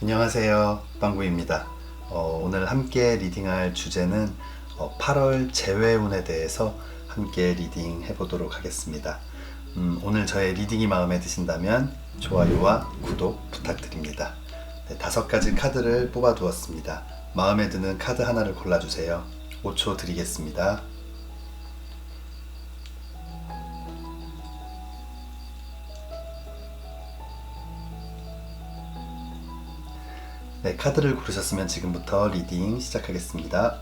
안녕하세요, 빵구입니다. 오늘 함께 리딩할 주제는 8월 재회운에 대해서 함께 리딩 해보도록 하겠습니다. 오늘 저의 리딩이 마음에 드신다면 좋아요와 구독 부탁드립니다. 네, 5가지 카드를 뽑아 두었습니다. 마음에 드는 카드 하나를 골라주세요. 5초 드리겠습니다. 네, 카드를 고르셨으면 지금부터 리딩 시작하겠습니다.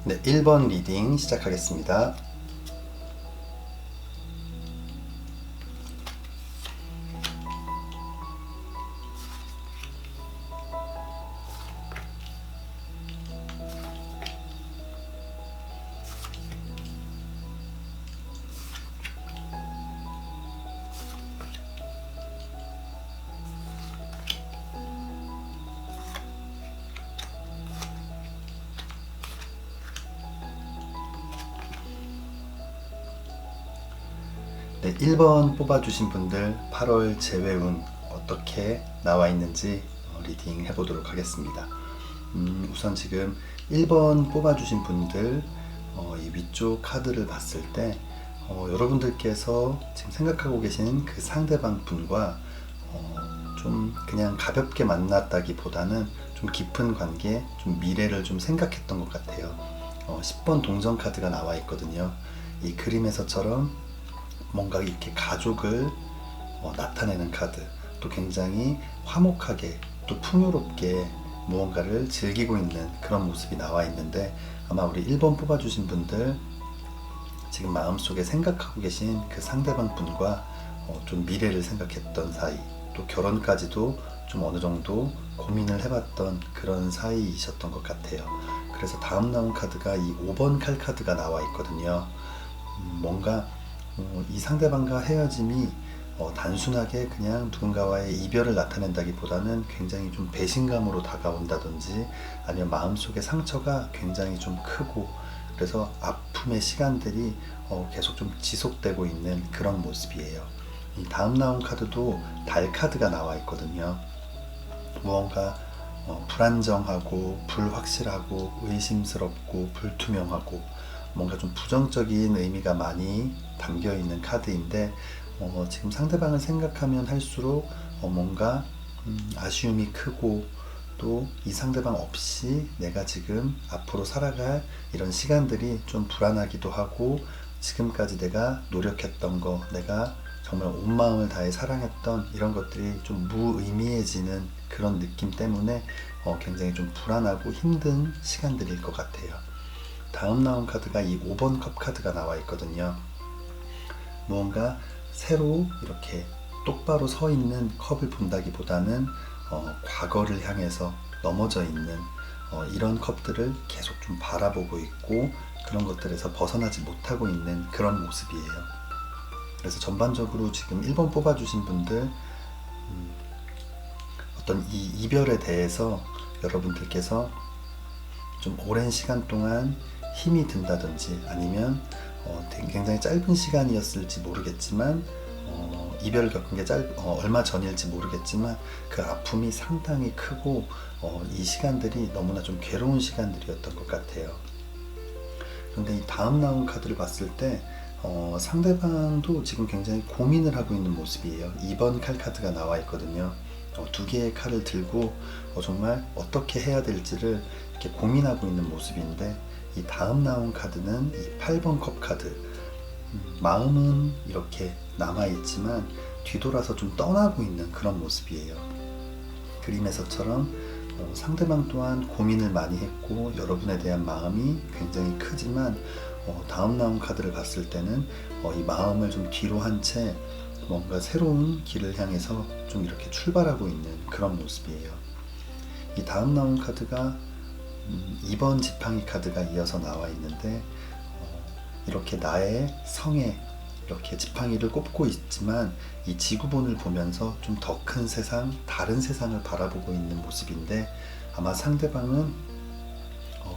네, 1번 리딩 시작하겠습니다. 네, 1번 뽑아주신 분들 8월 재회운 어떻게 나와 있는지 리딩 해보도록 하겠습니다. 우선 지금 1번 뽑아주신 분들 이 위쪽 카드를 봤을 때 여러분들께서 지금 생각하고 계신 그 상대방 분과 좀 그냥 가볍게 만났다기보다는 좀 깊은 관계, 좀 미래를 좀 생각했던 것 같아요. 10번 동전 카드가 나와 있거든요. 이 그림에서처럼 뭔가 이렇게 가족을 나타내는 카드, 또 굉장히 화목하게 또 풍요롭게 무언가를 즐기고 있는 그런 모습이 나와 있는데, 아마 우리 1번 뽑아주신 분들 지금 마음속에 생각하고 계신 그 상대방 분과 좀 미래를 생각했던 사이, 또 결혼까지도 좀 어느 정도 고민을 해봤던 그런 사이이셨던 것 같아요. 그래서 다음 나온 카드가 이 5번 칼 카드가 나와 있거든요. 뭔가 이 상대방과 헤어짐이 단순하게 그냥 누군가와의 이별을 나타낸다기보다는 굉장히 좀 배신감으로 다가온다든지, 아니면 마음속의 상처가 굉장히 좀 크고, 그래서 아픔의 시간들이 계속 좀 지속되고 있는 그런 모습이에요. 이 다음 나온 카드도 달 카드가 나와 있거든요. 무언가 불안정하고 불확실하고 의심스럽고 불투명하고 뭔가 좀 부정적인 의미가 많이 담겨 있는 카드인데, 지금 상대방을 생각하면 할수록 뭔가 아쉬움이 크고, 또 이 상대방 없이 내가 지금 앞으로 살아갈 이런 시간들이 좀 불안하기도 하고, 지금까지 내가 노력했던 거, 내가 정말 온 마음을 다해 사랑했던 이런 것들이 좀 무의미해지는 그런 느낌 때문에 굉장히 좀 불안하고 힘든 시간들일 것 같아요. 다음 나온 카드가 이 5번 컵 카드가 나와 있거든요. 무언가 새로 이렇게 똑바로 서 있는 컵을 본다기보다는 과거를 향해서 넘어져 있는 이런 컵들을 계속 좀 바라보고 있고, 그런 것들에서 벗어나지 못하고 있는 그런 모습이에요. 그래서 전반적으로 지금 1번 뽑아주신 분들 어떤 이 이별에 대해서 여러분들께서 좀 오랜 시간 동안 힘이 든다든지, 아니면 굉장히 짧은 시간이었을지 모르겠지만 이별을 겪은 게 얼마 전일지 모르겠지만 그 아픔이 상당히 크고 이 시간들이 너무나 좀 괴로운 시간들이었던 것 같아요. 그런데 이 다음 나온 카드를 봤을 때 상대방도 지금 굉장히 고민을 하고 있는 모습이에요. 2번 칼 카드가 나와 있거든요. 2개의 칼을 들고 정말 어떻게 해야 될지를 이렇게 고민하고 있는 모습인데, 이 다음 나온 카드는 이 8번 컵 카드. 마음은 이렇게 남아있지만 뒤돌아서 좀 떠나고 있는 그런 모습이에요. 그림에서처럼 상대방 또한 고민을 많이 했고 여러분에 대한 마음이 굉장히 크지만 다음 나온 카드를 봤을 때는 이 마음을 좀 뒤로 한 채 뭔가 새로운 길을 향해서 좀 이렇게 출발하고 있는 그런 모습이에요. 이 다음 나온 카드가 2번 지팡이 카드가 이어서 나와 있는데, 이렇게 나의 성에 이렇게 지팡이를 꼽고 있지만 이 지구본을 보면서 좀 더 큰 세상, 다른 세상을 바라보고 있는 모습인데, 아마 상대방은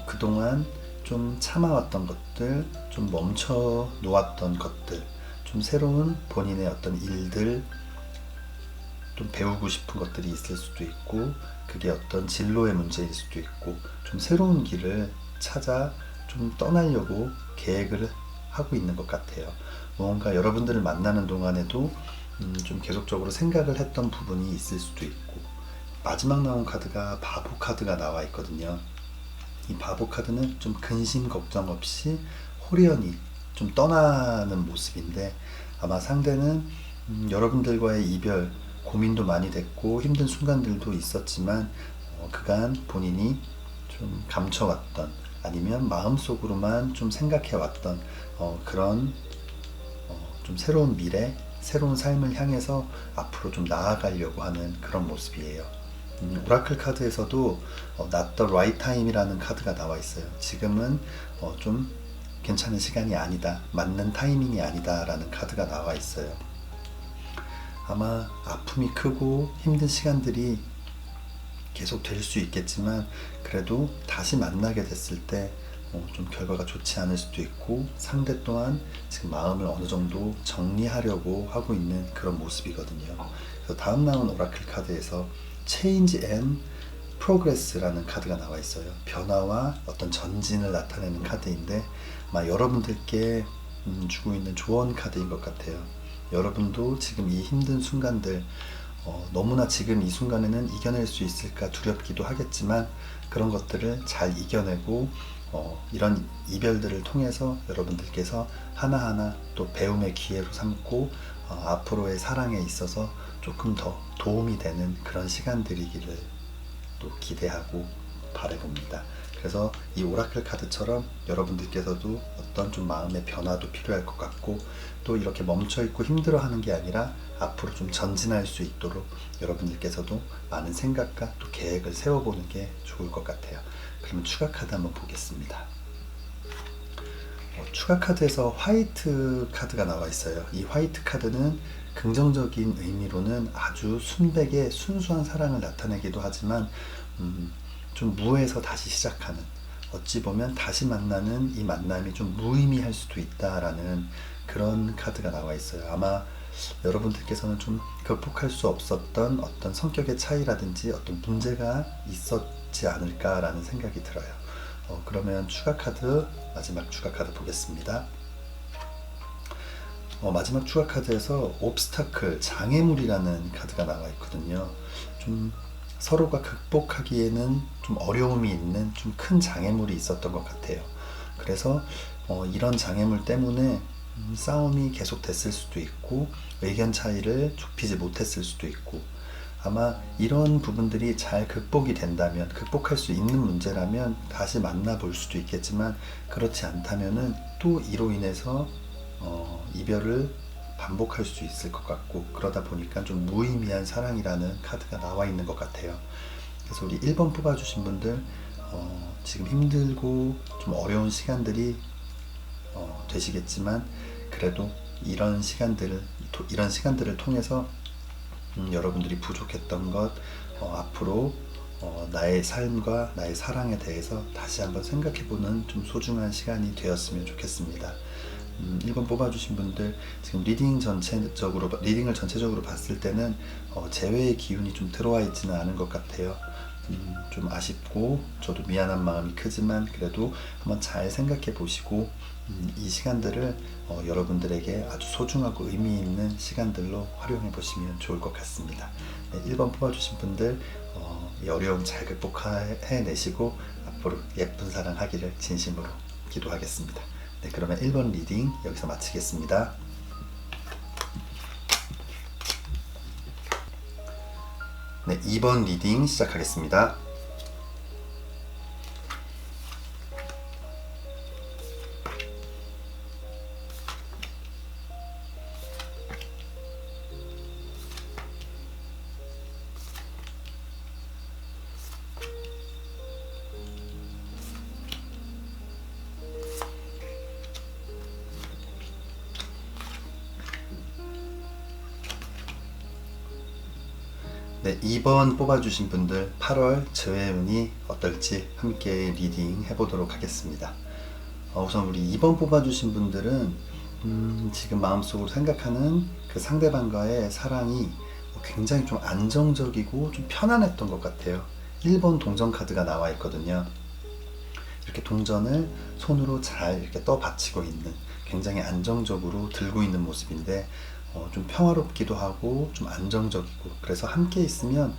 그동안 좀 참아왔던 것들, 좀 멈춰 놓았던 것들, 좀 새로운 본인의 어떤 일들, 좀 배우고 싶은 것들이 있을 수도 있고, 그게 어떤 진로의 문제일 수도 있고, 좀 새로운 길을 찾아 좀 떠나려고 계획을 하고 있는 것 같아요. 뭔가 여러분들을 만나는 동안에도 좀 계속적으로 생각을 했던 부분이 있을 수도 있고, 마지막 나온 카드가 바보 카드가 나와 있거든요. 이 바보 카드는 좀 근심 걱정 없이 호리연히 좀 떠나는 모습인데, 아마 상대는 여러분들과의 이별 고민도 많이 됐고 힘든 순간들도 있었지만, 그간 본인이 좀 감춰왔던, 아니면 마음속으로만 좀 생각해왔던 그런 좀 새로운 미래, 새로운 삶을 향해서 앞으로 좀 나아가려고 하는 그런 모습이에요. 오라클 카드에서도 Not the right time이라는 카드가 나와 있어요. 지금은 좀 괜찮은 시간이 아니다, 맞는 타이밍이 아니다 라는 카드가 나와 있어요. 아마 아픔이 크고 힘든 시간들이 계속 될 수 있겠지만, 그래도 다시 만나게 됐을 때 좀 결과가 좋지 않을 수도 있고, 상대 또한 지금 마음을 어느 정도 정리하려고 하고 있는 그런 모습이거든요. 그래서 다음 나온 오라클 카드에서 Change and Progress라는 카드가 나와 있어요. 변화와 어떤 전진을 나타내는 카드인데, 아마 여러분들께 주고 있는 조언 카드인 것 같아요. 여러분도 지금 이 힘든 순간들, 너무나 지금 이 순간에는 이겨낼 수 있을까 두렵기도 하겠지만, 그런 것들을 잘 이겨내고 이런 이별들을 통해서 여러분들께서 하나하나 또 배움의 기회로 삼고 앞으로의 사랑에 있어서 조금 더 도움이 되는 그런 시간들이기를 또 기대하고 바라봅니다. 그래서 이 오라클 카드처럼 여러분들께서도 어떤 좀 마음의 변화도 필요할 것 같고, 또 이렇게 멈춰있고 힘들어하는 게 아니라 앞으로 좀 전진할 수 있도록 여러분들께서도 많은 생각과 또 계획을 세워보는 게 좋을 것 같아요. 그러면 추가 카드 한번 보겠습니다. 추가 카드에서 화이트 카드가 나와 있어요. 이 화이트 카드는 긍정적인 의미로는 아주 순백의 순수한 사랑을 나타내기도 하지만, 좀 무에서 다시 시작하는, 어찌 보면 다시 만나는 이 만남이 좀 무의미할 수도 있다라는 그런 카드가 나와 있어요. 아마 여러분들께서는 좀 극복할 수 없었던 어떤 성격의 차이라든지 어떤 문제가 있었지 않을까라는 생각이 들어요. 그러면 추가 카드, 마지막 추가 카드 보겠습니다. 마지막 추가 카드에서 옵스타클, 장애물이라는 카드가 나와 있거든요. 좀 서로가 극복하기에는 좀 어려움이 있는 좀 큰 장애물이 있었던 것 같아요. 그래서 이런 장애물 때문에 싸움이 계속 됐을 수도 있고, 의견 차이를 좁히지 못했을 수도 있고, 아마 이런 부분들이 잘 극복이 된다면, 극복할 수 있는 문제라면 다시 만나볼 수도 있겠지만, 그렇지 않다면은 또 이로 인해서 이별을 반복할 수 있을 것 같고, 그러다 보니까 좀 무의미한 사랑이라는 카드가 나와 있는 것 같아요. 그래서 우리 1번 뽑아주신 분들, 지금 힘들고 좀 어려운 시간들이 되시겠지만, 그래도 이런 시간들을 통해서 여러분들이 부족했던 것, 앞으로 나의 삶과 나의 사랑에 대해서 다시 한번 생각해보는 좀 소중한 시간이 되었으면 좋겠습니다. 1번 뽑아주신 분들, 지금 리딩을 전체적으로 봤을 때는 재회의 기운이 좀 들어와 있지는 않은 것 같아요. 좀 아쉽고 저도 미안한 마음이 크지만, 그래도 한번 잘 생각해 보시고 이 시간들을 여러분들에게 아주 소중하고 의미 있는 시간들로 활용해 보시면 좋을 것 같습니다. 1번 뽑아주신 분들, 이 어려움 잘 극복해내시고 앞으로 예쁜 사랑 하기를 진심으로 기도하겠습니다. 네, 그러면 1번 리딩 여기서 마치겠습니다. 네, 2번 리딩 시작하겠습니다. 네, 2번 뽑아주신 분들 8월 재회운이 어떨지 함께 리딩 해보도록 하겠습니다. 우선 우리 2번 뽑아주신 분들은 지금 마음속으로 생각하는 그 상대방과의 사랑이 굉장히 좀 안정적이고 좀 편안했던 것 같아요. 1번 동전 카드가 나와 있거든요. 이렇게 동전을 손으로 잘 이렇게 떠받치고 있는, 굉장히 안정적으로 들고 있는 모습인데 좀 평화롭기도 하고 좀 안정적이고, 그래서 함께 있으면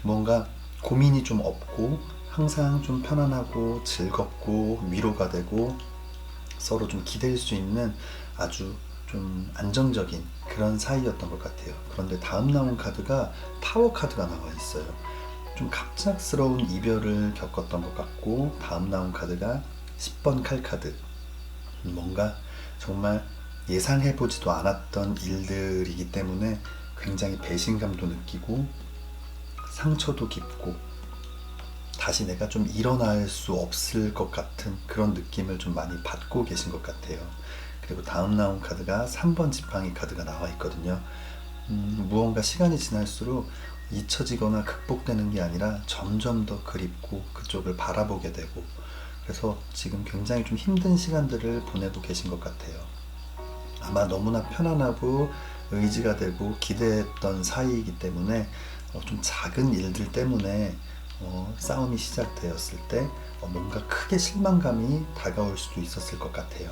뭔가 고민이 좀 없고 항상 좀 편안하고 즐겁고 위로가 되고 서로 좀 기댈 수 있는 아주 좀 안정적인 그런 사이였던 것 같아요. 그런데 다음 나온 카드가 타워 카드가 나와 있어요. 좀 갑작스러운 이별을 겪었던 것 같고, 다음 나온 카드가 10번 칼 카드. 뭔가 정말 예상해보지도 않았던 일들이기 때문에 굉장히 배신감도 느끼고 상처도 깊고 다시 내가 좀 일어날 수 없을 것 같은 그런 느낌을 좀 많이 받고 계신 것 같아요. 그리고 다음 나온 카드가 3번 지팡이 카드가 나와 있거든요. 무언가 시간이 지날수록 잊혀지거나 극복되는 게 아니라 점점 더 그립고 그쪽을 바라보게 되고, 그래서 지금 굉장히 좀 힘든 시간들을 보내고 계신 것 같아요. 아마 너무나 편안하고 의지가 되고 기대했던 사이이기 때문에 좀 작은 일들 때문에 싸움이 시작되었을 때 뭔가 크게 실망감이 다가올 수도 있었을 것 같아요.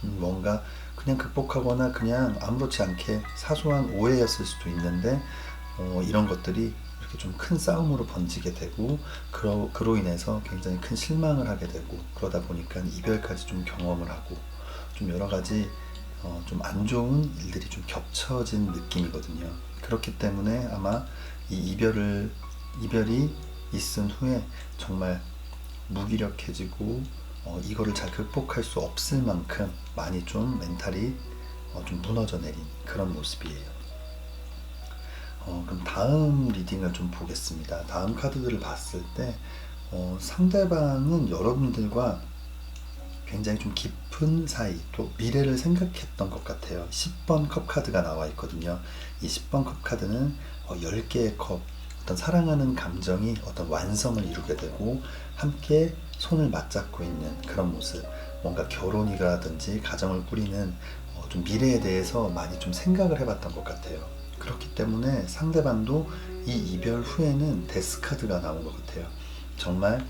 뭔가 그냥 극복하거나 그냥 아무렇지 않게 사소한 오해였을 수도 있는데 이런 것들이 이렇게 좀 큰 싸움으로 번지게 되고 그로 인해서 굉장히 큰 실망을 하게 되고, 그러다 보니까 이별까지 좀 경험을 하고 좀 여러 가지 좀 안 좋은 일들이 좀 겹쳐진 느낌이거든요. 그렇기 때문에 아마 이 이별이 있은 후에 정말 무기력해지고 이거를 잘 극복할 수 없을 만큼 많이 좀 멘탈이 좀 무너져 내린 그런 모습이에요. 그럼 다음 리딩을 좀 보겠습니다. 다음 카드들을 봤을 때 상대방은 여러분들과 굉장히 좀 깊은 사이, 또 미래를 생각했던 것 같아요. 10번 컵 카드가 나와 있거든요. 이 10번 컵 카드는 10개의 컵, 어떤 사랑하는 감정이 어떤 완성을 이루게 되고 함께 손을 맞잡고 있는 그런 모습, 뭔가 결혼이라든지 가정을 꾸리는 좀 미래에 대해서 많이 좀 생각을 해봤던 것 같아요. 그렇기 때문에 상대방도 이 이별 후에는 데스 카드가 나온 것 같아요. 정말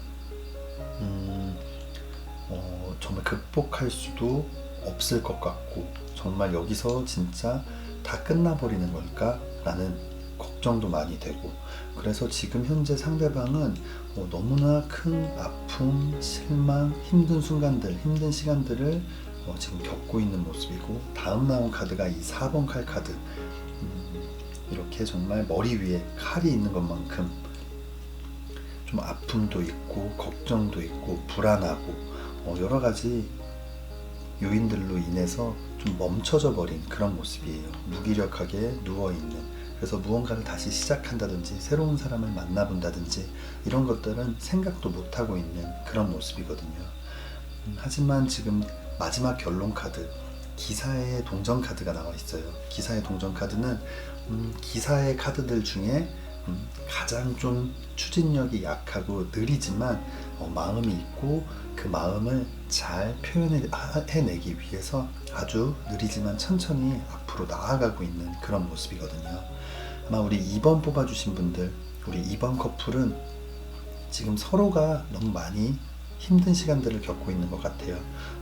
정말 극복할 수도 없을 것 같고, 정말 여기서 진짜 다 끝나버리는 걸까? 라는 걱정도 많이 되고, 그래서 지금 현재 상대방은 너무나 큰 아픔, 실망, 힘든 순간들, 힘든 시간들을 지금 겪고 있는 모습이고, 다음 나온 카드가 이 4번 칼 카드. 이렇게 정말 머리 위에 칼이 있는 것만큼 좀 아픔도 있고 걱정도 있고 불안하고 여러 가지 요인들로 인해서 좀 멈춰져 버린 그런 모습이에요. 무기력하게 누워있는, 그래서 무언가를 다시 시작한다든지 새로운 사람을 만나본다든지 이런 것들은 생각도 못하고 있는 그런 모습이거든요. 하지만 지금 마지막 결론 카드, 기사의 동전 카드가 나와 있어요. 기사의 동전 카드는 기사의 카드들 중에 가장 좀 추진력이 약하고 느리지만 마음이 있고 그 마음을 잘 표현해내기 위해서 아주 느리지만 천천히 앞으로 나아가고 있는 그런 모습이거든요. 아마 우리 2번 뽑아주신 분들, 우리 2번 커플은 지금 서로가 너무 많이 힘든 시간들을 겪고 있는 것 같아요.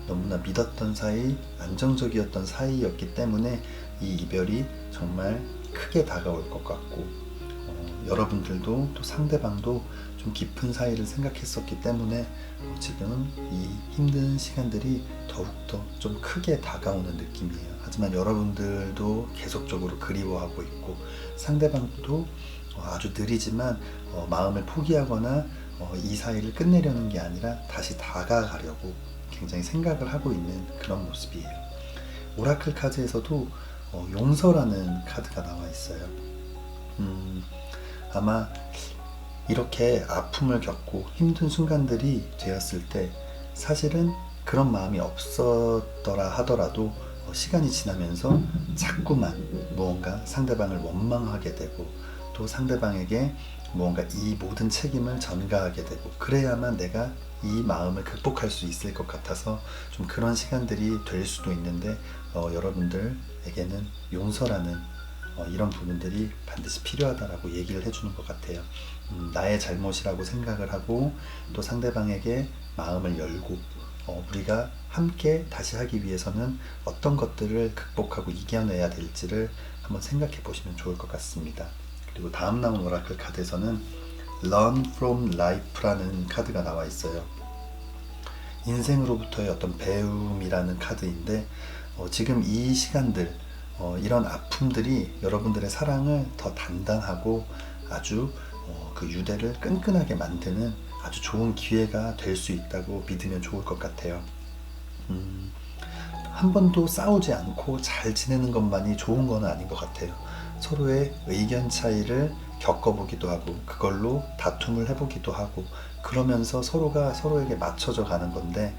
너무나 믿었던 사이, 안정적이었던 사이였기 때문에 이 이별이 정말 크게 다가올 것 같고, 여러분들도 또 상대방도 좀 깊은 사이를 생각했었기 때문에 지금 이 힘든 시간들이 더욱더 좀 크게 다가오는 느낌이에요. 하지만 여러분들도 계속적으로 그리워하고 있고, 상대방도 아주 느리지만 마음을 포기하거나 이 사이를 끝내려는 게 아니라 다시 다가가려고 굉장히 생각을 하고 있는 그런 모습이에요. 오라클 카드에서도 용서라는 카드가 나와 있어요. 아마 이렇게 아픔을 겪고 힘든 순간들이 되었을 때 사실은 그런 마음이 없었더라 하더라도 시간이 지나면서 자꾸만 무언가 상대방을 원망하게 되고 또 상대방에게 무언가 이 모든 책임을 전가하게 되고 그래야만 내가 이 마음을 극복할 수 있을 것 같아서 좀 그런 시간들이 될 수도 있는데 여러분들에게는 용서라는 이런 부분들이 반드시 필요하다라고 얘기를 해주는 것 같아요. 나의 잘못이라고 생각을 하고 또 상대방에게 마음을 열고 우리가 함께 다시 하기 위해서는 어떤 것들을 극복하고 이겨내야 될지를 한번 생각해 보시면 좋을 것 같습니다. 그리고 다음 나온 오라클 카드에서는 Learn from Life라는 카드가 나와 있어요. 인생으로부터의 어떤 배움이라는 카드인데 지금 이 시간들 이런 아픔들이 여러분들의 사랑을 더 단단하고 아주 그 유대를 끈끈하게 만드는 아주 좋은 기회가 될 수 있다고 믿으면 좋을 것 같아요. 한 번도 싸우지 않고 잘 지내는 것만이 좋은 건 아닌 것 같아요. 서로의 의견 차이를 겪어보기도 하고 그걸로 다툼을 해보기도 하고 그러면서 서로가 서로에게 맞춰져 가는 건데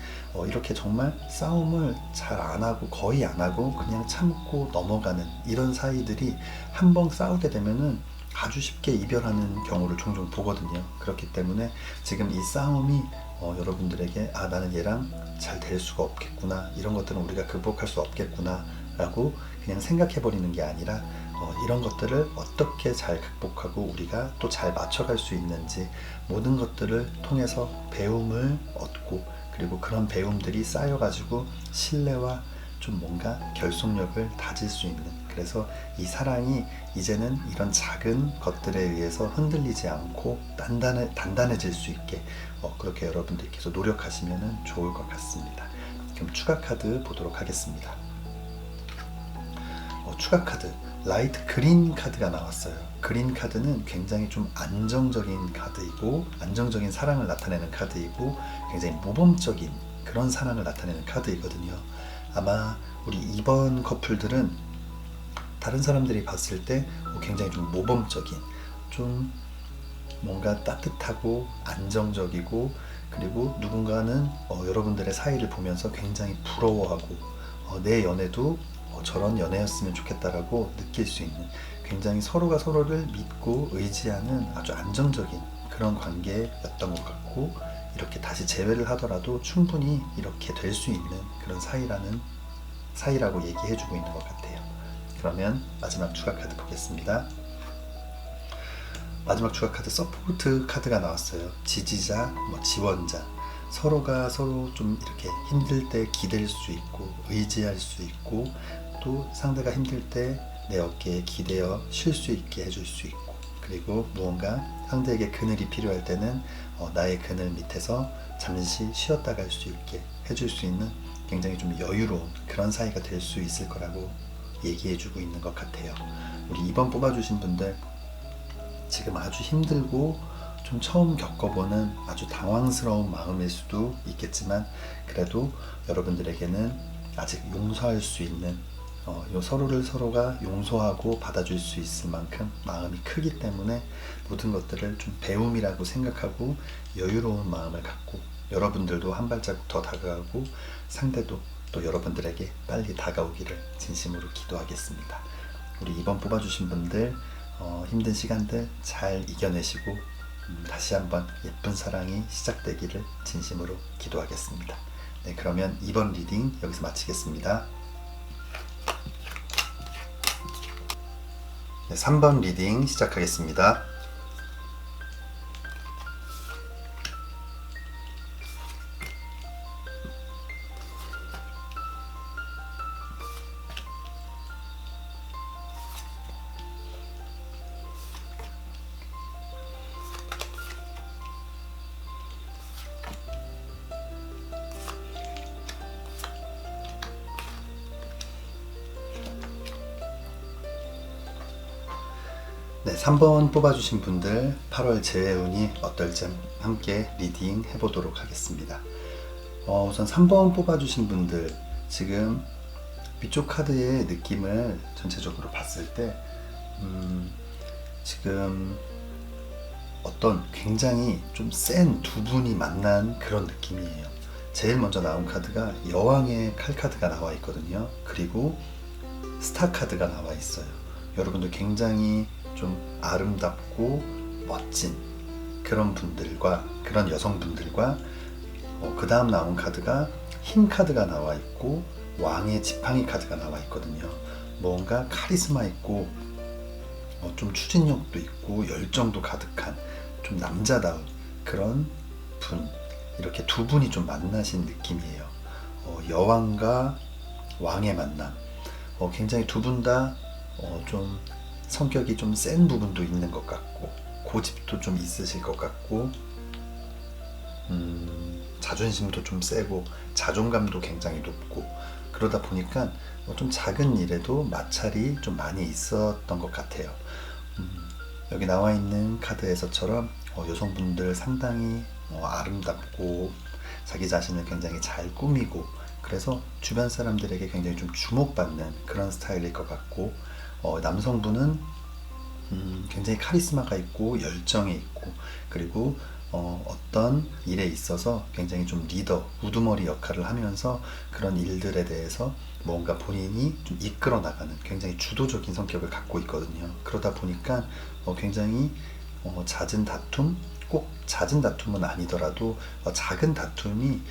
이렇게 정말 싸움을 잘 안 하고 거의 안 하고 그냥 참고 넘어가는 이런 사이들이 한 번 싸우게 되면은 아주 쉽게 이별하는 경우를 종종 보거든요. 그렇기 때문에 지금 이 싸움이 여러분들에게 나는 얘랑 잘 될 수가 없겠구나, 이런 것들은 우리가 극복할 수 없겠구나 라고 그냥 생각해 버리는 게 아니라 이런 것들을 어떻게 잘 극복하고 우리가 또 잘 맞춰갈 수 있는지 모든 것들을 통해서 배움을 얻고 그리고 그런 배움들이 쌓여가지고 신뢰와 좀 뭔가 결속력을 다질 수 있는, 그래서 이 사랑이 이제는 이런 작은 것들에 의해서 흔들리지 않고 단단해질 수 있게 그렇게 여러분들께서 노력하시면 좋을 것 같습니다. 그럼 추가 카드 보도록 하겠습니다. 추가 카드 라이트 그린 카드가 나왔어요. 그린 카드는 굉장히 좀 안정적인 카드이고 안정적인 사랑을 나타내는 카드이고 굉장히 모범적인 그런 사랑을 나타내는 카드이거든요. 아마 우리 2번 커플들은 다른 사람들이 봤을 때 굉장히 좀 모범적인, 좀 뭔가 따뜻하고 안정적이고 그리고 누군가는 여러분들의 사이를 보면서 굉장히 부러워하고 내 연애도 저런 연애였으면 좋겠다라고 느낄 수 있는, 굉장히 서로가 서로를 믿고 의지하는 아주 안정적인 그런 관계였던 것 같고 이렇게 다시 재회를 하더라도 충분히 이렇게 될 수 있는 그런 사이라고 얘기해주고 있는 것 같아요. 그러면 마지막 추가 카드 보겠습니다. 마지막 추가 카드 서포트 카드가 나왔어요. 지지자, 지원자, 서로가 서로 좀 이렇게 힘들 때 기댈 수 있고 의지할 수 있고 또 상대가 힘들 때 내 어깨에 기대어 쉴 수 있게 해줄 수 있고 그리고 무언가 상대에게 그늘이 필요할 때는 나의 그늘 밑에서 잠시 쉬었다 갈 수 있게 해줄 수 있는 굉장히 좀 여유로운 그런 사이가 될 수 있을 거라고 얘기해주고 있는 것 같아요. 우리 2번 뽑아주신 분들 지금 아주 힘들고 좀 처음 겪어보는 아주 당황스러운 마음일 수도 있겠지만 그래도 여러분들에게는 아직 용서할 수 있는 서로를 서로가 용서하고 받아줄 수 있을 만큼 마음이 크기 때문에 모든 것들을 좀 배움이라고 생각하고 여유로운 마음을 갖고 여러분들도 한 발자국 더 다가가고 상대도 또 여러분들에게 빨리 다가오기를 진심으로 기도하겠습니다. 우리 2번 뽑아주신 분들 힘든 시간들 잘 이겨내시고 다시 한번 예쁜 사랑이 시작되기를 진심으로 기도하겠습니다. 네, 그러면 2번 리딩 여기서 마치겠습니다. 네, 3번 리딩 시작하겠습니다. 네, 3번 뽑아주신 분들 8월 재해운이 어떨지 함께 리딩 해보도록 하겠습니다. 우선 3번 뽑아주신 분들 지금 위쪽 카드의 느낌을 전체적으로 봤을 때 지금 어떤 굉장히 좀 센 두 분이 만난 그런 느낌이에요. 제일 먼저 나온 카드가 여왕의 칼 카드가 나와 있거든요. 그리고 스타 카드가 나와 있어요. 여러분들 굉장히 좀 아름답고 멋진 그런 분들과, 그런 여성분들과 그 다음 나온 카드가 힘 카드가 나와 있고 왕의 지팡이 카드가 나와 있거든요. 뭔가 카리스마 있고 좀 추진력도 있고 열정도 가득한 좀 남자다운 그런 분, 이렇게 두 분이 좀 만나신 느낌이에요. 여왕과 왕의 만남. 굉장히 두 분 다 좀 성격이 좀 센 부분도 있는 것 같고, 고집도 좀 있으실 것 같고, 자존심도 좀 세고, 자존감도 굉장히 높고, 그러다 보니까 좀 작은 일에도 마찰이 좀 많이 있었던 것 같아요. 여기 나와 있는 카드에서처럼 여성분들 상당히 아름답고 자기 자신을 굉장히 잘 꾸미고, 그래서 주변 사람들에게 굉장히 좀 주목받는 그런 스타일일 것 같고, 남성분은 굉장히 카리스마가 있고 열정이 있고, 그리고 어떤 일에 있어서 굉장히 좀 리더, 우두머리 역할을 하면서 그런 일들에 대해서 뭔가 본인이 좀 이끌어 나가는 굉장히 주도적인 성격을 갖고 있거든요. 그러다 보니까 굉장히 잦은 다툼, 꼭 잦은 다툼은 아니더라도 작은 다툼이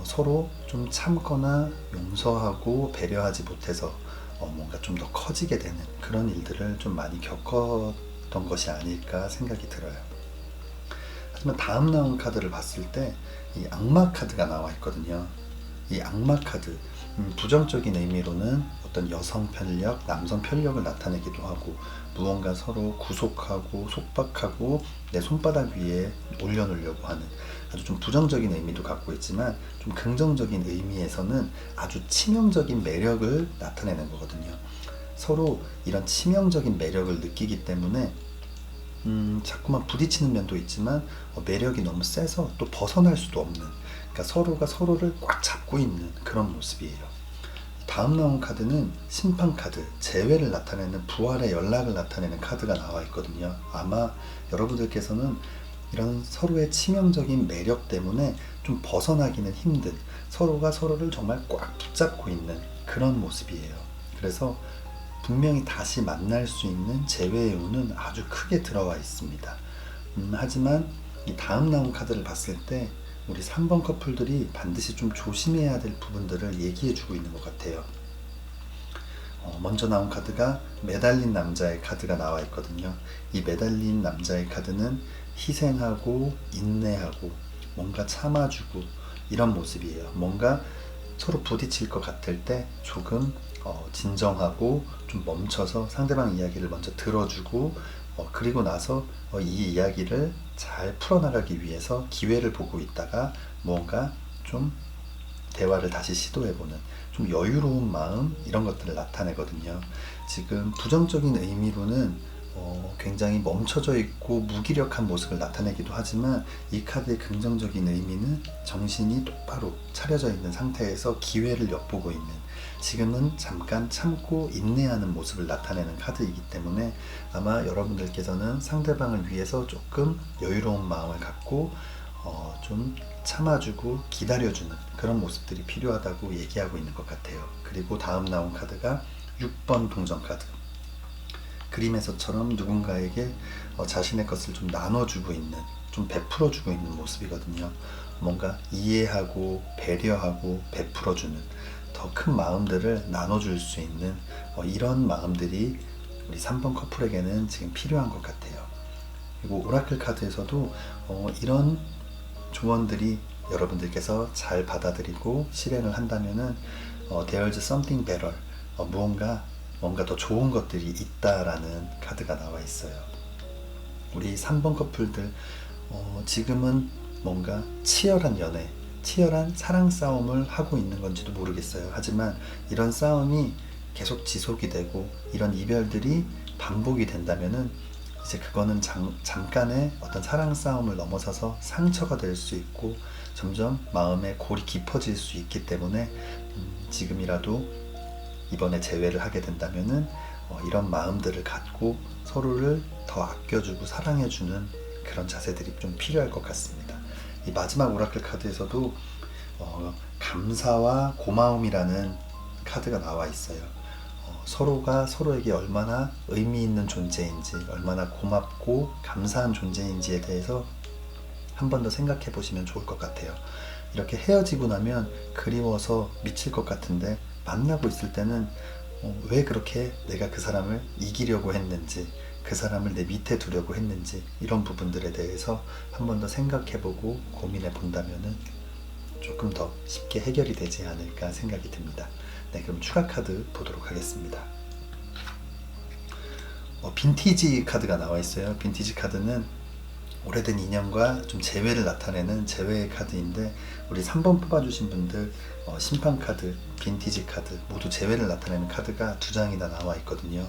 서로 좀 참거나 용서하고 배려하지 못해서 뭔가 좀 더 커지게 되는 그런 일들을 좀 많이 겪었던 것이 아닐까 생각이 들어요. 하지만 다음 나온 카드를 봤을 때 이 악마 카드가 나와 있거든요. 이 악마 카드, 부정적인 의미로는 어떤 여성 편력, 남성 편력을 나타내기도 하고, 무언가 서로 구속하고 속박하고 내 손바닥 위에 올려놓으려고 하는 아주 좀 부정적인 의미도 갖고 있지만, 좀 긍정적인 의미에서는 아주 치명적인 매력을 나타내는 거거든요. 서로 이런 치명적인 매력을 느끼기 때문에 자꾸만 부딪히는 면도 있지만 매력이 너무 세서 또 벗어날 수도 없는, 그러니까 서로가 서로를 꽉 잡고 있는 그런 모습이에요. 다음 나온 카드는 심판 카드, 재회를 나타내는, 부활의 연락을 나타내는 카드가 나와 있거든요. 아마 여러분들께서는 이런 서로의 치명적인 매력 때문에 좀 벗어나기는 힘든, 서로가 서로를 정말 꽉 붙잡고 있는 그런 모습이에요. 그래서 분명히 다시 만날 수 있는 재회의 운은 아주 크게 들어와 있습니다. 하지만 이 다음 나온 카드를 봤을 때 우리 3번 커플들이 반드시 좀 조심해야 될 부분들을 얘기해 주고 있는 것 같아요. 먼저 나온 카드가 매달린 남자의 카드가 나와 있거든요. 이 매달린 남자의 카드는 희생하고 인내하고 뭔가 참아주고 이런 모습이에요. 뭔가 서로 부딪힐 것 같을 때 조금 진정하고 좀 멈춰서 상대방 이야기를 먼저 들어주고, 그리고 나서 이 이야기를 잘 풀어나가기 위해서 기회를 보고 있다가 무언가 좀 대화를 다시 시도해보는 좀 여유로운 마음, 이런 것들을 나타내거든요. 지금 부정적인 의미로는 굉장히 멈춰져 있고 무기력한 모습을 나타내기도 하지만, 이 카드의 긍정적인 의미는 정신이 똑바로 차려져 있는 상태에서 기회를 엿보고 있는, 지금은 잠깐 참고 인내하는 모습을 나타내는 카드이기 때문에 아마 여러분들께서는 상대방을 위해서 조금 여유로운 마음을 갖고 좀 참아주고 기다려주는 그런 모습들이 필요하다고 얘기하고 있는 것 같아요. 그리고 다음 나온 카드가 6번 동전 카드. 그림에서처럼 누군가에게 자신의 것을 좀 나눠주고 있는, 좀 베풀어주고 있는 모습이거든요. 뭔가 이해하고 배려하고 베풀어주는 더 큰 마음들을 나눠줄 수 있는 이런 마음들이 우리 3번 커플에게는 지금 필요한 것 같아요. 그리고 오라클 카드에서도 이런 조언들이 여러분들께서 잘 받아들이고 실행을 한다면은 there's something better, 뭔가 더 좋은 것들이 있다라는 카드가 나와 있어요. 우리 3번 커플들 지금은 뭔가 치열한 연애, 치열한 사랑 싸움을 하고 있는 건지도 모르겠어요. 하지만 이런 싸움이 계속 지속이 되고 이런 이별들이 반복이 된다면은 이제 그거는 잠깐의 어떤 사랑 싸움을 넘어서서 상처가 될 수 있고 점점 마음의 골이 깊어질 수 있기 때문에 지금이라도 이번에 재회를 하게 된다면은 이런 마음들을 갖고 서로를 더 아껴주고 사랑해주는 그런 자세들이 좀 필요할 것 같습니다. 이 마지막 오라클 카드에서도 감사와 고마움이라는 카드가 나와 있어요. 서로가 서로에게 얼마나 의미 있는 존재인지, 얼마나 고맙고 감사한 존재인지에 대해서 한 번 더 생각해 보시면 좋을 것 같아요. 이렇게 헤어지고 나면 그리워서 미칠 것 같은데, 만나고 있을 때는 왜 그렇게 내가 그 사람을 이기려고 했는지, 그 사람을 내 밑에 두려고 했는지, 이런 부분들에 대해서 한 번 더 생각해 보고 고민해 본다면은 조금 더 쉽게 해결이 되지 않을까 생각이 듭니다. 네, 그럼 추가 카드 보도록 하겠습니다. 빈티지 카드가 나와 있어요. 빈티지 카드는 오래된 인연과 좀 재회를 나타내는 재회의 카드인데, 우리 3번 뽑아주신 분들 심판 카드, 빈티지 카드 모두 재회를 나타내는 카드가 2장이나 나와 있거든요.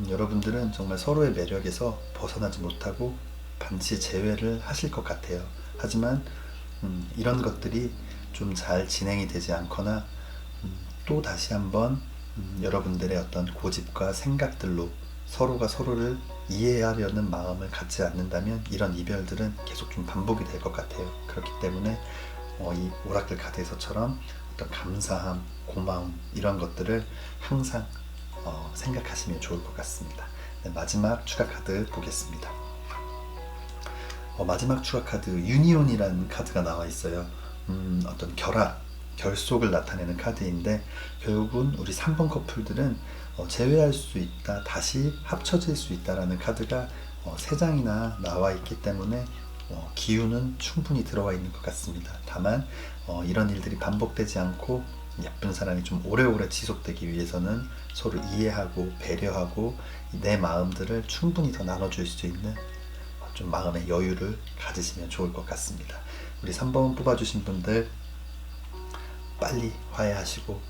여러분들은 정말 서로의 매력에서 벗어나지 못하고 반드시 재회를 하실 것 같아요. 하지만 이런 것들이 좀 잘 진행이 되지 않거나 또 다시 한번 여러분들의 어떤 고집과 생각들로 서로가 서로를 이해하려는 마음을 갖지 않는다면 이런 이별들은 계속 좀 반복이 될 것 같아요. 그렇기 때문에 이 오라클 카드에서처럼 어떤 감사함, 고마움 이런 것들을 항상 생각하시면 좋을 것 같습니다. 네, 마지막 추가 카드 보겠습니다. 마지막 추가 카드 유니온이라는 카드가 나와 있어요. 어떤 결속을 나타내는 카드인데, 결국은 우리 3번 커플들은 재회할 수 있다, 다시 합쳐질 수 있다라는 카드가 3장이나 나와 있기 때문에 기운은 충분히 들어와 있는 것 같습니다. 다만 이런 일들이 반복되지 않고 예쁜 사랑이 좀 오래오래 지속되기 위해서는 서로 이해하고 배려하고 내 마음들을 충분히 더 나눠줄 수 있는 좀 마음의 여유를 가지시면 좋을 것 같습니다. 우리 3번 뽑아주신 분들 빨리 화해하시고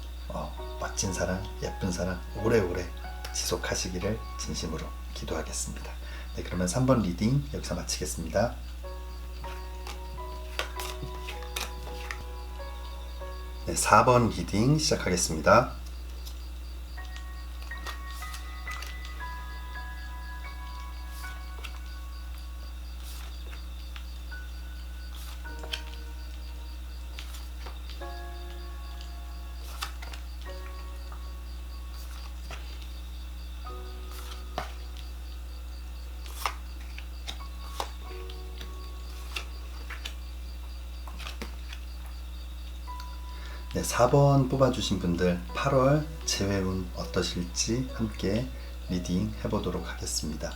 멋진 사랑, 예쁜 사랑 오래오래 지속하시기를 진심으로 기도하겠습니다. 네, 그러면 3번 리딩 여기서 마치겠습니다. 네, 4번 리딩 시작하겠습니다. 네, 4번 뽑아주신 분들 8월 재회운 어떠실지 함께 리딩 해보도록 하겠습니다.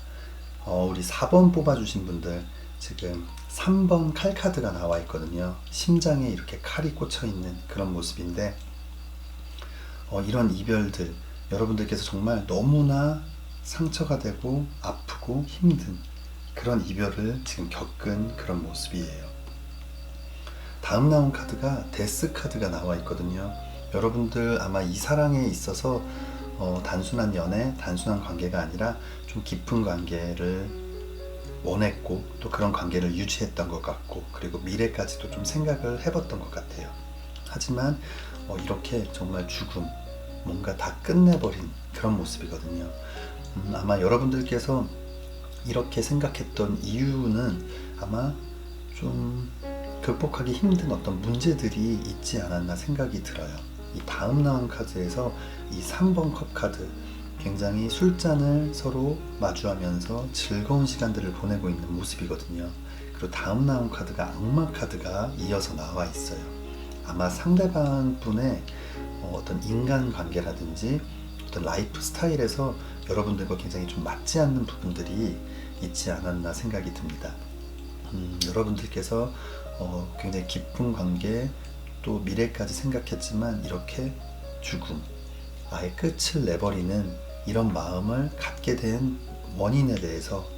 우리 4번 뽑아주신 분들 지금 3번 칼 카드가 나와 있거든요. 심장에 이렇게 칼이 꽂혀 있는 그런 모습인데, 이런 이별들 여러분들께서 정말 너무나 상처가 되고 아프고 힘든 그런 이별을 지금 겪은 그런 모습이에요. 다음 나온 카드가 데스 카드가 나와 있거든요. 여러분들 아마 이 사랑에 있어서 단순한 연애, 단순한 관계가 아니라 좀 깊은 관계를 원했고, 또 그런 관계를 유지했던 것 같고, 그리고 미래까지도 좀 생각을 해봤던 것 같아요. 하지만 이렇게 정말 죽음, 뭔가 다 끝내버린 그런 모습이거든요. 아마 여러분들께서 이렇게 생각했던 이유는 아마 좀 극복하기 힘든 어떤 문제들이 있지 않았나 생각이 들어요. 이 다음 나온 카드에서 이 3번 컵 카드, 굉장히 술잔을 서로 마주하면서 즐거운 시간들을 보내고 있는 모습이거든요. 그리고 다음 나온 카드가 악마 카드가 이어서 나와 있어요. 아마 상대방 분의 어떤 인간관계라든지 어떤 라이프 스타일에서 여러분들과 굉장히 좀 맞지 않는 부분들이 있지 않았나 생각이 듭니다. 여러분들께서 굉장히 깊은 관계, 또 미래까지 생각했지만 이렇게 죽음, 아예 끝을 내버리는 이런 마음을 갖게 된 원인에 대해서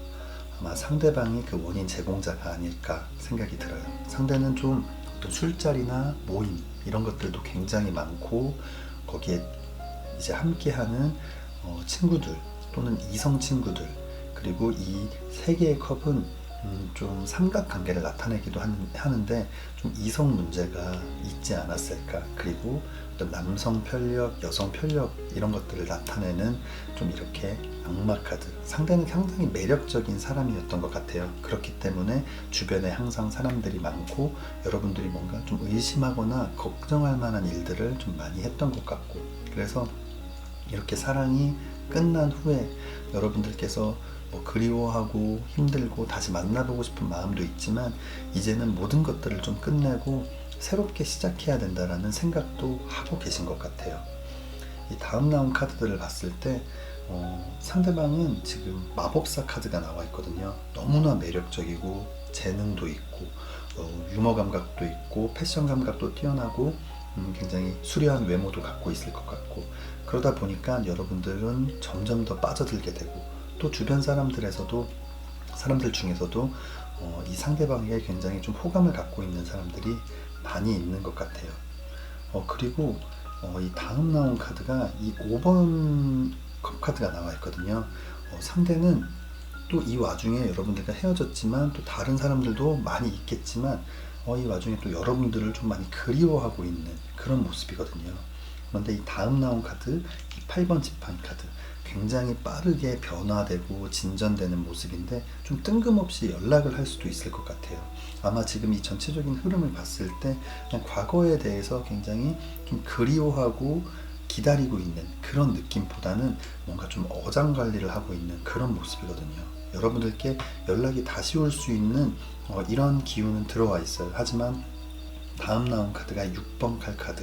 아마 상대방이 그 원인 제공자가 아닐까 생각이 들어요. 상대는 좀 어떤 술자리나 모임 이런 것들도 굉장히 많고, 거기에 이제 함께하는 친구들 또는 이성 친구들, 그리고 이 세 개의 컵은 좀 삼각관계를 나타내기도 하는데 좀 이성 문제가 있지 않았을까. 그리고 어떤 남성 편력, 여성 편력 이런 것들을 나타내는 좀 이렇게 악마 카드. 상대는 상당히 매력적인 사람이었던 것 같아요. 그렇기 때문에 주변에 항상 사람들이 많고 여러분들이 뭔가 좀 의심하거나 걱정할 만한 일들을 좀 많이 했던 것 같고, 그래서 이렇게 사랑이 끝난 후에 여러분들께서 뭐 그리워하고 힘들고 다시 만나보고 싶은 마음도 있지만 이제는 모든 것들을 좀 끝내고 새롭게 시작해야 된다라는 생각도 하고 계신 것 같아요. 이 다음 나온 카드들을 봤을 때 상대방은 지금 마법사 카드가 나와 있거든요. 너무나 매력적이고 재능도 있고 유머 감각도 있고 패션 감각도 뛰어나고 굉장히 수려한 외모도 갖고 있을 것 같고, 그러다 보니까 여러분들은 점점 더 빠져들게 되고 또 주변 사람들 중에서도 이 상대방에게 굉장히 좀 호감을 갖고 있는 사람들이 많이 있는 것 같아요. 그리고 이 다음 나온 카드가 이 5번 컵 카드가 나와 있거든요. 상대는 또 이 와중에 여러분들과 헤어졌지만 또 다른 사람들도 많이 있겠지만 이 와중에 또 여러분들을 좀 많이 그리워하고 있는 그런 모습이거든요. 그런데 이 다음 나온 카드, 이 8번 지팡이 카드, 굉장히 빠르게 변화되고 진전되는 모습인데 좀 뜬금없이 연락을 할 수도 있을 것 같아요. 아마 지금 이 전체적인 흐름을 봤을 때 그냥 과거에 대해서 굉장히 좀 그리워하고 기다리고 있는 그런 느낌보다는 뭔가 좀 어장관리를 하고 있는 그런 모습이거든요. 여러분들께 연락이 다시 올 수 있는 이런 기운은 들어와 있어요. 하지만 다음 나온 카드가 6번 칼 카드,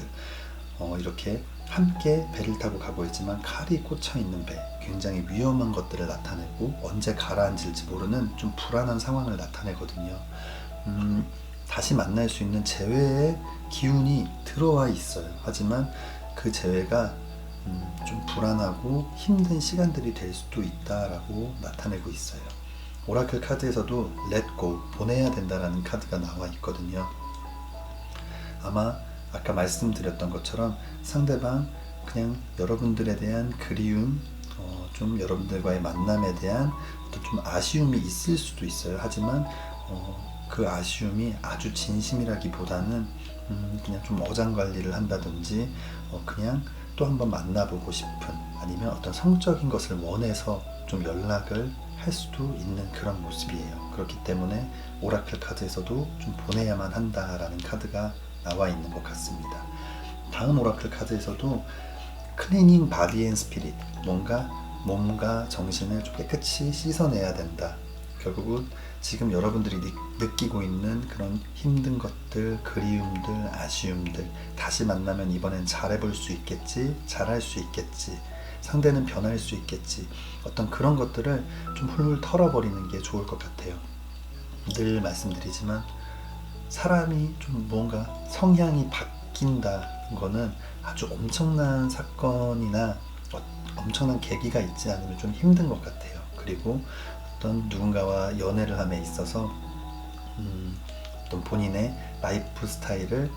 이렇게 함께 배를 타고 가고 있지만 칼이 꽂혀 있는 배, 굉장히 위험한 것들을 나타내고 언제 가라앉을지 모르는 좀 불안한 상황을 나타내거든요. 다시 만날 수 있는 재회의 기운이 들어와 있어요. 하지만 그 재회가 좀 불안하고 힘든 시간들이 될 수도 있다라고 나타내고 있어요. 오라클 카드에서도 Let Go, 보내야 된다라는 카드가 나와 있거든요. 아마 아까 말씀드렸던 것처럼 상대방 그냥 여러분들에 대한 그리움, 좀 여러분들과의 만남에 대한 어떤 좀 아쉬움이 있을 수도 있어요. 하지만 그 아쉬움이 아주 진심이라기보다는 그냥 좀 어장관리를 한다든지 그냥 또 한번 만나보고 싶은, 아니면 어떤 성적인 것을 원해서 좀 연락을 할 수도 있는 그런 모습이에요. 그렇기 때문에 오라클 카드에서도 좀 보내야만 한다라는 카드가 나와 있는 것 같습니다. 다음 오라클 카드에서도 클리닝 바디 앤 스피릿, 뭔가 몸과 정신을 좀 깨끗이 씻어내야 된다. 결국은 지금 여러분들이 느끼고 있는 그런 힘든 것들, 그리움들, 아쉬움들, 다시 만나면 이번엔 잘해볼 수 있겠지, 잘할 수 있겠지, 상대는 변할 수 있겠지, 어떤 그런 것들을 좀 훌훌 털어버리는 게 좋을 것 같아요. 늘 말씀드리지만 사람이 좀 뭔가 성향이 바뀐다는 거는 아주 엄청난 사건이나 엄청난 계기가 있지 않으면 좀 힘든 것 같아요. 그리고 어떤 누군가와 연애를 함에 있어서 어떤 본인의 라이프 스타일을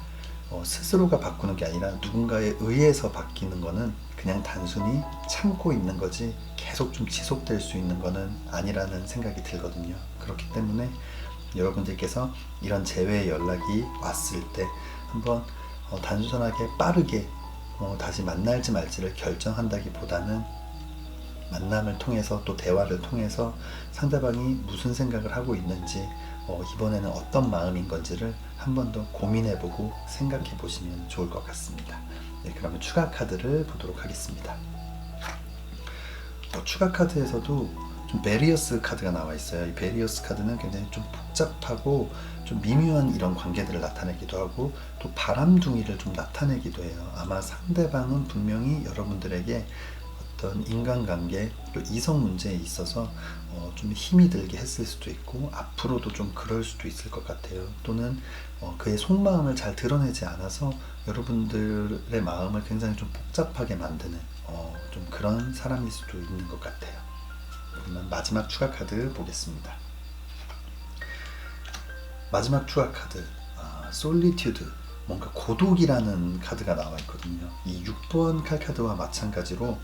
스스로가 바꾸는 게 아니라 누군가에 의해서 바뀌는 거는 그냥 단순히 참고 있는 거지 계속 좀 지속될 수 있는 거는 아니라는 생각이 들거든요. 그렇기 때문에 여러분들께서 이런 재회 연락이 왔을 때 한번 단순하게 빠르게 다시 만날지 말지를 결정한다기보다는 만남을 통해서 또 대화를 통해서 상대방이 무슨 생각을 하고 있는지 이번에는 어떤 마음인 건지를 한 번 더 고민해보고 생각해 보시면 좋을 것 같습니다. 네, 그러면 추가 카드를 보도록 하겠습니다. 추가 카드에서도 좀 베리어스 카드가 나와 있어요. 이 베리어스 카드는 굉장히 좀 복잡하고 좀 미묘한 이런 관계들을 나타내기도 하고 또 바람둥이를 좀 나타내기도 해요. 아마 상대방은 분명히 여러분들에게 어떤 인간관계, 또 이성 문제에 있어서 좀 힘이 들게 했을 수도 있고 앞으로도 좀 그럴 수도 있을 것 같아요. 또는 그의 속마음을 잘 드러내지 않아서 여러분들의 마음을 굉장히 좀 복잡하게 만드는 좀 그런 사람일 수도 있는 것 같아요. 그러면 마지막 추가 카드 보겠습니다. 마지막 추가 카드, 솔리튜드, 뭔가 고독이라는 카드가 나와 있거든요. 이 6번 칼 카드와 마찬가지로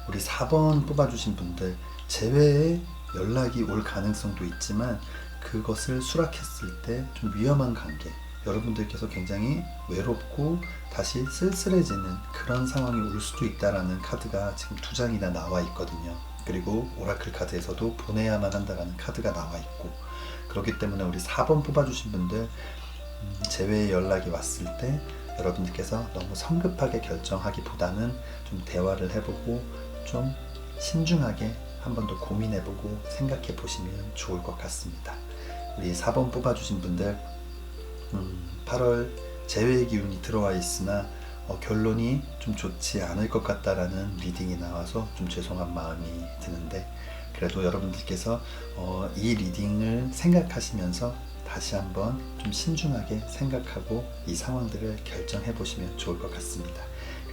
우리 4번 뽑아주신 분들 재회의 연락이 올 가능성도 있지만 그것을 수락했을 때 좀 위험한 관계, 여러분들께서 굉장히 외롭고 다시 쓸쓸해지는 그런 상황이 올 수도 있다라는 카드가 지금 2장이나 나와 있거든요. 그리고 오라클 카드에서도 보내야만 한다라는 카드가 나와 있고, 그렇기 때문에 우리 4번 뽑아주신 분들 재회의 연락이 왔을 때 여러분들께서 너무 성급하게 결정하기보다는 좀 대화를 해보고 좀 신중하게 한 번 더 고민해보고 생각해 보시면 좋을 것 같습니다. 우리 4번 뽑아주신 분들 8월 재회의 기운이 들어와 있으나 결론이 좀 좋지 않을 것 같다라는 리딩이 나와서 좀 죄송한 마음이 드는데, 그래도 여러분들께서 이 리딩을 생각하시면서 다시 한번 좀 신중하게 생각하고 이 상황들을 결정해 보시면 좋을 것 같습니다.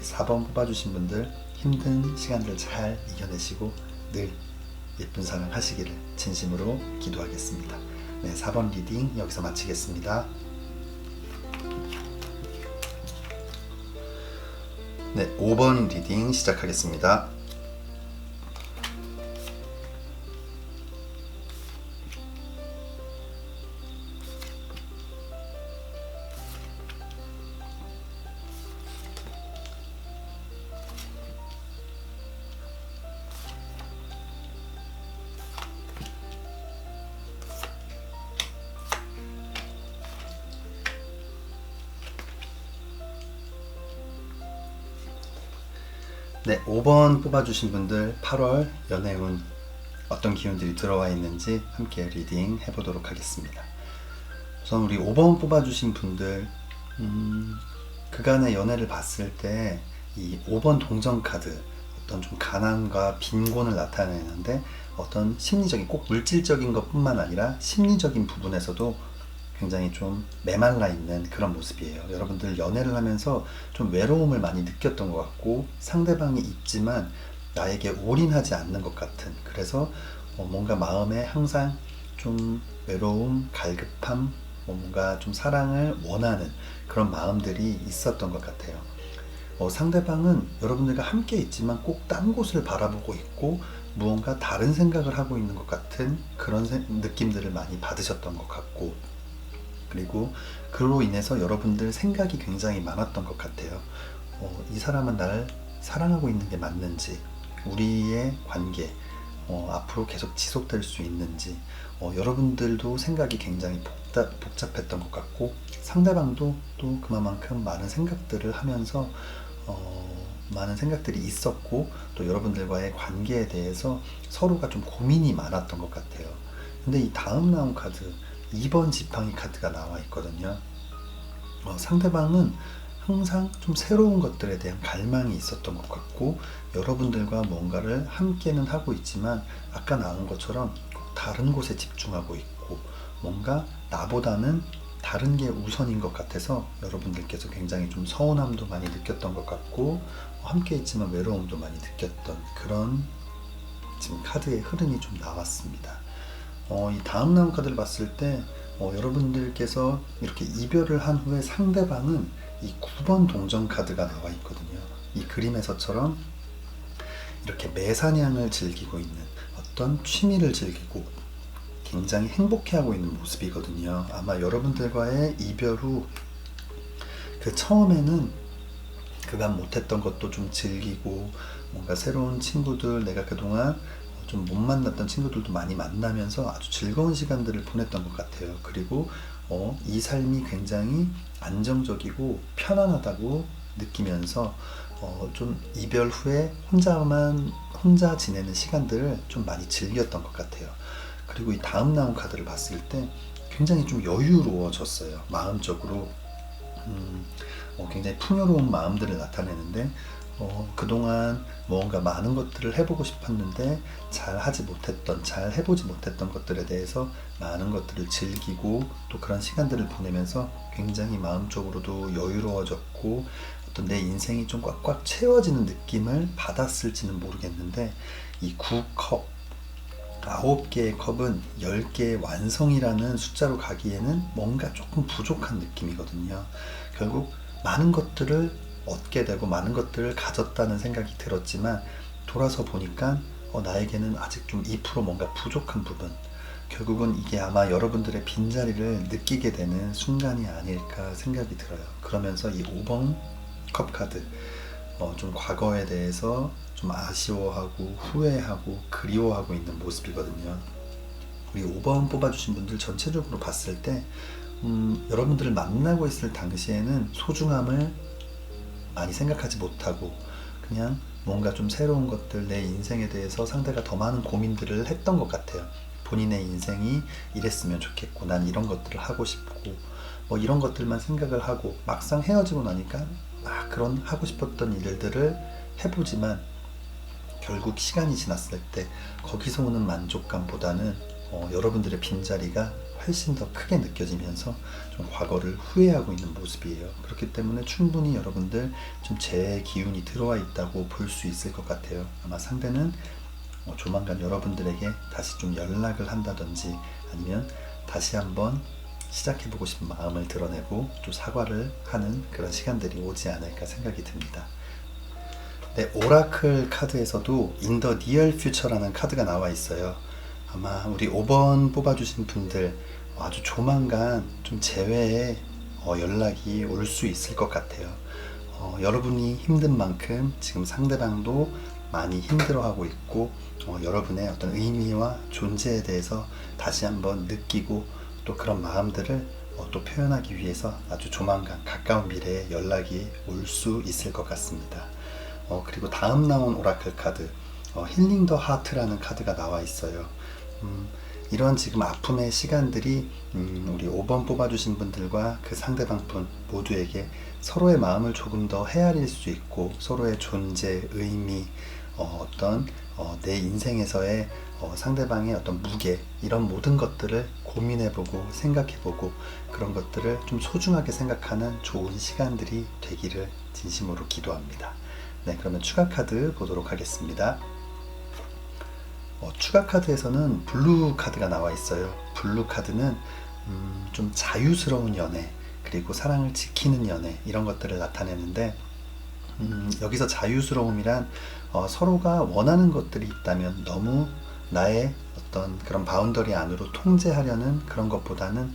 4번 뽑아주신 분들 힘든 시간들 잘 이겨내시고 늘 예쁜 사랑 하시기를 진심으로 기도하겠습니다. 네, 4번 리딩 여기서 마치겠습니다. 네, 5번 리딩 시작하겠습니다. 네, 5번 뽑아주신 분들 8월 연애운 어떤 기운들이 들어와 있는지 함께 리딩 해보도록 하겠습니다. 우선 우리 5번 뽑아주신 분들 그간의 연애를 봤을 때 이 5번 동전 카드 어떤 좀 가난과 빈곤을 나타내는데, 어떤 심리적인, 꼭 물질적인 것뿐만 아니라 심리적인 부분에서도 굉장히 좀 메말라 있는 그런 모습이에요. 여러분들 연애를 하면서 좀 외로움을 많이 느꼈던 것 같고, 상대방이 있지만 나에게 올인하지 않는 것 같은, 그래서 뭔가 마음에 항상 좀 외로움, 갈급함, 뭔가 좀 사랑을 원하는 그런 마음들이 있었던 것 같아요. 상대방은 여러분들과 함께 있지만 꼭 딴 곳을 바라보고 있고 무언가 다른 생각을 하고 있는 것 같은 그런 느낌들을 많이 받으셨던 것 같고, 그리고 그로 인해서 여러분들 생각이 굉장히 많았던 것 같아요. 이 사람은 나를 사랑하고 있는 게 맞는지, 우리의 관계 앞으로 계속 지속될 수 있는지, 여러분들도 생각이 굉장히 복잡했던 것 같고, 상대방도 또 그만큼 많은 생각들을 하면서 많은 생각들이 있었고, 또 여러분들과의 관계에 대해서 서로가 좀 고민이 많았던 것 같아요. 근데 이 다음 나온 카드 2번 지팡이 카드가 나와 있거든요. 상대방은 항상 좀 새로운 것들에 대한 갈망이 있었던 것 같고, 여러분들과 뭔가를 함께는 하고 있지만 아까 나온 것처럼 다른 곳에 집중하고 있고, 뭔가 나보다는 다른 게 우선인 것 같아서 여러분들께서 굉장히 좀 서운함도 많이 느꼈던 것 같고, 함께 있지만 외로움도 많이 느꼈던 그런 지금 카드의 흐름이 좀 나왔습니다. 이 다음 나온 카드를 봤을 때 여러분들께서 이렇게 이별을 한 후에 상대방은 이 9번 동전 카드가 나와 있거든요. 이 그림에서처럼 이렇게 매사냥을 즐기고 있는, 어떤 취미를 즐기고 굉장히 행복해하고 있는 모습이거든요. 아마 여러분들과의 이별 후 그 처음에는 그간 못했던 것도 좀 즐기고, 뭔가 새로운 친구들, 내가 그동안 좀 못 만났던 친구들도 많이 만나면서 아주 즐거운 시간들을 보냈던 것 같아요. 그리고 이 삶이 굉장히 안정적이고 편안하다고 느끼면서 좀 이별 후에 혼자 지내는 시간들을 좀 많이 즐겼던 것 같아요. 그리고 이 다음 나온 카드를 봤을 때 굉장히 좀 여유로워졌어요. 마음적으로 굉장히 풍요로운 마음들을 나타내는데, 그동안 뭔가 많은 것들을 해보고 싶었는데 잘 해보지 못했던 것들에 대해서 많은 것들을 즐기고, 또 그런 시간들을 보내면서 굉장히 마음적으로도 여유로워졌고, 어떤 내 인생이 좀 꽉꽉 채워지는 느낌을 받았을지는 모르겠는데, 이 9컵 9개의 컵은 10개의 완성이라는 숫자로 가기에는 뭔가 조금 부족한 느낌이거든요. 결국 많은 것들을 얻게 되고 많은 것들을 가졌다는 생각이 들었지만, 돌아서 보니까 나에게는 아직 좀 2% 뭔가 부족한 부분, 결국은 이게 아마 여러분들의 빈자리를 느끼게 되는 순간이 아닐까 생각이 들어요. 그러면서 이 5번 컵 카드, 좀 과거에 대해서 좀 아쉬워하고 후회하고 그리워하고 있는 모습이거든요. 우리 5번 뽑아주신 분들 전체적으로 봤을 때 여러분들을 만나고 있을 당시에는 소중함을 많이 생각하지 못하고 그냥 뭔가 좀 새로운 것들, 내 인생에 대해서 상대가 더 많은 고민들을 했던 것 같아요. 본인의 인생이 이랬으면 좋겠고 난 이런 것들을 하고 싶고 뭐 이런 것들만 생각을 하고 막상 헤어지고 나니까 그런 하고 싶었던 일들을 해보지만 결국 시간이 지났을 때 거기서 오는 만족감보다는 여러분들의 빈자리가 훨씬 더 크게 느껴지면서 좀 과거를 후회하고 있는 모습이에요. 그렇기 때문에 충분히 여러분들 좀 제 기운이 들어와 있다고 볼 수 있을 것 같아요. 아마 상대는 조만간 여러분들에게 다시 좀 연락을 한다든지 아니면 다시 한번 시작해보고 싶은 마음을 드러내고 또 사과를 하는 그런 시간들이 오지 않을까 생각이 듭니다. 네, 오라클 카드에서도 In the Near Future라는 카드가 나와 있어요. 아마 우리 5번 뽑아주신 분들 아주 조만간 좀 재회에 연락이 올 수 있을 것 같아요. 여러분이 힘든 만큼 지금 상대방도 많이 힘들어하고 있고 여러분의 어떤 의미와 존재에 대해서 다시 한번 느끼고 또 그런 마음들을 또 표현하기 위해서 아주 조만간 가까운 미래에 연락이 올 수 있을 것 같습니다. 그리고 다음 나온 오라클 카드 힐링 더 하트라는 카드가 나와 있어요. 이런 지금 아픔의 시간들이 우리 5번 뽑아주신 분들과 그 상대방 분 모두에게 서로의 마음을 조금 더 헤아릴 수 있고 서로의 존재, 의미, 어떤 내 인생에서의 상대방의 어떤 무게 이런 모든 것들을 고민해보고 생각해보고 그런 것들을 좀 소중하게 생각하는 좋은 시간들이 되기를 진심으로 기도합니다. 네, 그러면 추가 카드 보도록 하겠습니다. 추가 카드에서는 블루 카드가 나와 있어요. 블루 카드는 좀 자유스러운 연애 그리고 사랑을 지키는 연애 이런 것들을 나타내는데 여기서 자유스러움이란 서로가 원하는 것들이 있다면 너무 나의 어떤 그런 바운더리 안으로 통제하려는 그런 것보다는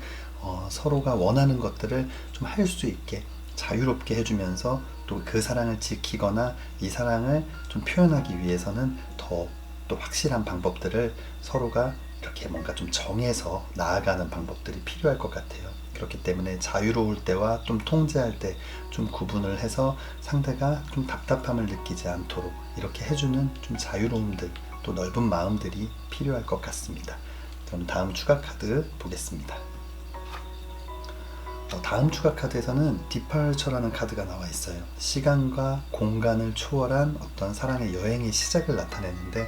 서로가 원하는 것들을 좀 할 수 있게 자유롭게 해주면서 또 그 사랑을 지키거나 이 사랑을 좀 표현하기 위해서는 더 또 확실한 방법들을 서로가 이렇게 뭔가 좀 정해서 나아가는 방법들이 필요할 것 같아요. 그렇기 때문에 자유로울 때와 좀 통제할 때 좀 구분을 해서 상대가 좀 답답함을 느끼지 않도록 이렇게 해주는 좀 자유로움들 또 넓은 마음들이 필요할 것 같습니다. 그럼 다음 추가 카드 보겠습니다. 다음 추가 카드에서는 디파처라는 카드가 나와 있어요. 시간과 공간을 초월한 어떤 사랑의 여행의 시작을 나타내는데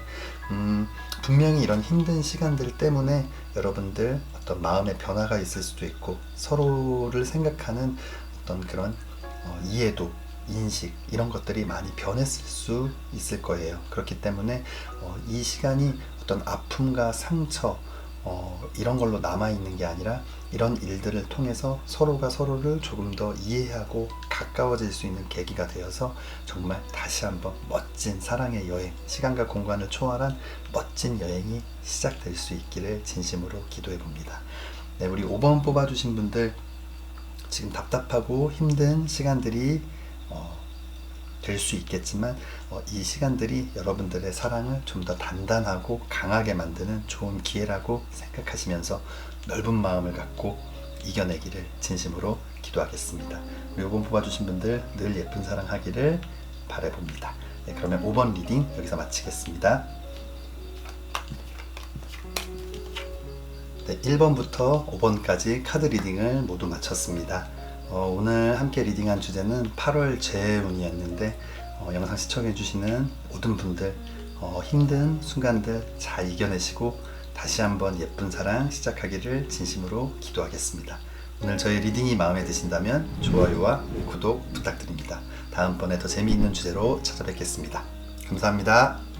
분명히 이런 힘든 시간들 때문에 여러분들 어떤 마음의 변화가 있을 수도 있고 서로를 생각하는 어떤 그런 이해도 인식 이런 것들이 많이 변했을 수 있을 거예요. 그렇기 때문에 이 시간이 어떤 아픔과 상처 이런 걸로 남아있는 게 아니라 이런 일들을 통해서 서로가 서로를 조금 더 이해하고 가까워질 수 있는 계기가 되어서 정말 다시 한번 멋진 사랑의 여행, 시간과 공간을 초월한 멋진 여행이 시작될 수 있기를 진심으로 기도해 봅니다. 네, 우리 5번 뽑아주신 분들 지금 답답하고 힘든 시간들이 될 수 있겠지만 이 시간들이 여러분들의 사랑을 좀 더 단단하고 강하게 만드는 좋은 기회라고 생각하시면서 넓은 마음을 갖고 이겨내기를 진심으로 기도하겠습니다. 우리 5번 뽑아주신 분들 늘 예쁜 사랑 하기를 바라봅니다. 네, 그러면 5번 리딩 여기서 마치겠습니다. 네, 1번부터 5번까지 카드 리딩을 모두 마쳤습니다. 오늘 함께 리딩한 주제는 8월 재운이었는데 영상 시청해주시는 모든 분들 힘든 순간들 잘 이겨내시고 다시 한번 예쁜 사랑 시작하기를 진심으로 기도하겠습니다. 오늘 저의 리딩이 마음에 드신다면 좋아요와 구독 부탁드립니다. 다음번에 더 재미있는 주제로 찾아뵙겠습니다. 감사합니다.